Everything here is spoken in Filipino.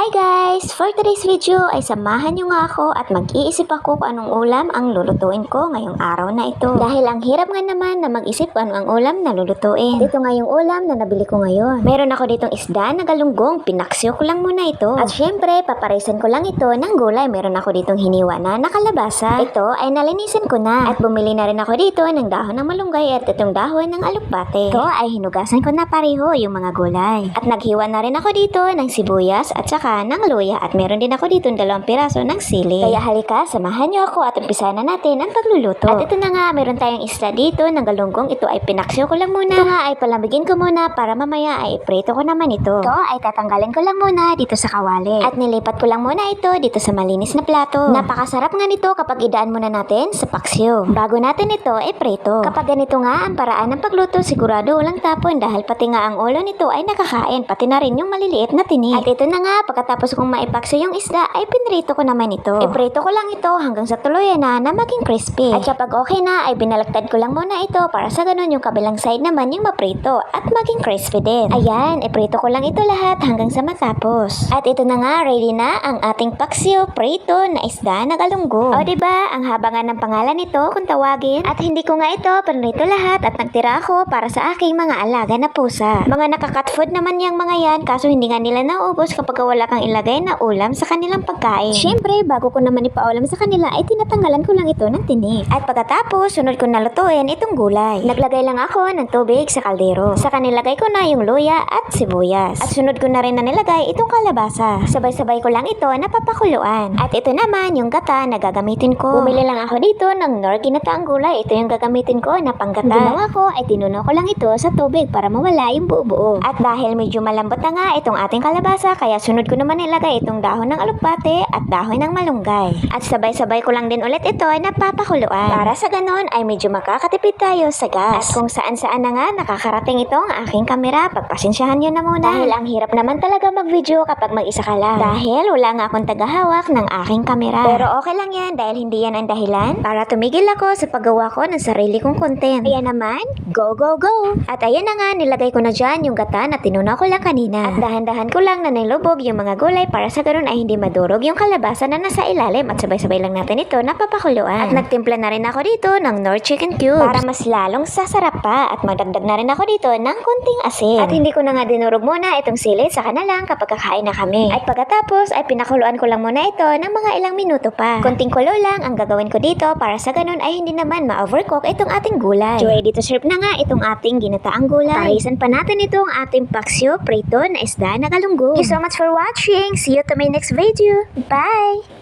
Hi guys! For today's video ay samahan nyo nga ako at mag-iisip ako kung anong ulam ang lulutuin ko ngayong araw na ito. Dahil ang hirap nga naman na mag-isip kung ano ang ulam na lulutuin. At ito nga yung ulam na nabili ko ngayon. Meron ako ditong isda na galunggong, pinaksyo ko lang muna ito. At syempre, paparisan ko lang ito ng gulay. Meron ako ditong hiniwa na nakalabasa. Ito ay nalinisan ko na. At bumili na rin ako dito ng dahon ng malunggay at itong dahon ng alukbate. Ito ay hinugasan ko na pareho yung mga gulay. At naghiwa na rin ako dito ng sibuyas at saka ng luya at meron din ako dito 2 piraso ng sili. Kaya halika, samahan nyo ako at umpisahan na natin ang pagluluto. At ito na nga, meron tayong isda dito ng galunggong. Ito ay pinaksyo ko lang muna. Ito nga ay palamigin ko muna para mamaya ay iprito ko naman ito. Ito ay tatanggalin ko lang muna dito sa kawali. At nilipat ko lang muna ito dito sa malinis na plato. Napakasarap nga nito kapag idaan muna natin sa paksyo. Bago natin ito iprito. Kapag ganito nga ang paraan ng pagluto, sigurado walang tapon dahil pati nga ang ulo nito ay nakakain, pati na rin yung maliliit na tinik. At ito na nga, pagkatapos kong maipaksyo yung isda ay pinrito ko naman ito. Iprito ko lang ito hanggang sa tuluyan na maging crispy. At kapag okay na ay binalagtad ko lang muna ito para sa ganun yung kabilang side naman yung maprito at maging crispy din. Ayan, iprito ko lang ito lahat hanggang sa matapos. At ito na nga, ready na ang ating paksyo prito na isda na galunggong. O diba, ang haba nga ng pangalan nito kung tawagin. At hindi ko nga ito pinrito lahat at nagtira ako para sa aking mga alaga na pusa. Mga nakakat food naman yung mga yan, kaso hindi nga nila naubos kapag wala kang ilagay na ulam sa kanilang pagkain. Siyempre, bago ko naman ipaulam sa kanila ay tinatanggalan ko lang ito ng tinik. At pagkatapos, sunod ko na lutuin itong gulay. Naglagay lang ako ng tubig sa kaldero. Saka nilagay ko na yung luya at sibuyas. At sunod ko na rin na nilagay itong kalabasa. Sabay-sabay ko lang ito na papakuluan. At ito naman yung gata na gagamitin ko. Bumili lang ako dito ng Knorr ginataang gulay. Ito yung gagamitin ko na panggata. Ginawa ko ay tinunaw ko lang ito sa tubig para mawala yung buo-buo. At dahil medyo malambot na nga itong ating kalabasa, kaya sunod ko naman nilagay itong dahon ng alukbate at dahon ng malunggay. At sabay-sabay ko lang din ulit ito na papakuluan. Para sa ganon ay medyo makakatipid tayo sa gas. At kung saan-saan na nga nakakarating itong aking kamera, pagpasensyahan nyo na muna. Dahil ang hirap naman talaga mag-video kapag mag-isa ka lang. Dahil wala nga akong tagahawak ng aking kamera. Pero okay lang yan dahil hindi yan ang dahilan para tumigil ako sa paggawa ko ng sarili kong content. Ayan naman, go go go! At ayan na nga, nilagay ko na dyan yung gata na tinunaw ko lang kanina. At dahan-dahan ko lang na nilubog yung mga gulay para sa ganun ay hindi madurog yung kalabasa na nasa ilalim at sabay-sabay lang natin ito na papakuluan. At nagtimpla na rin ako dito ng Knorr chicken cubes para mas lalong sasarap pa at magdagdag na rin ako dito ng konting asin. At hindi ko na nga dinurog muna itong sili, saka na lang kapag kakain na kami. At pagkatapos ay pinakuluan ko lang muna ito ng mga ilang minuto pa. Konting kulo lang ang gagawin ko dito para sa ganun ay hindi naman ma-overcook itong ating gulay. So ready to serve na nga itong ating ginataang gulay. Parisan pa natin itong ating paksyo prito na isda na galunggong. Thank you so much for watching. See you to my next video. Bye!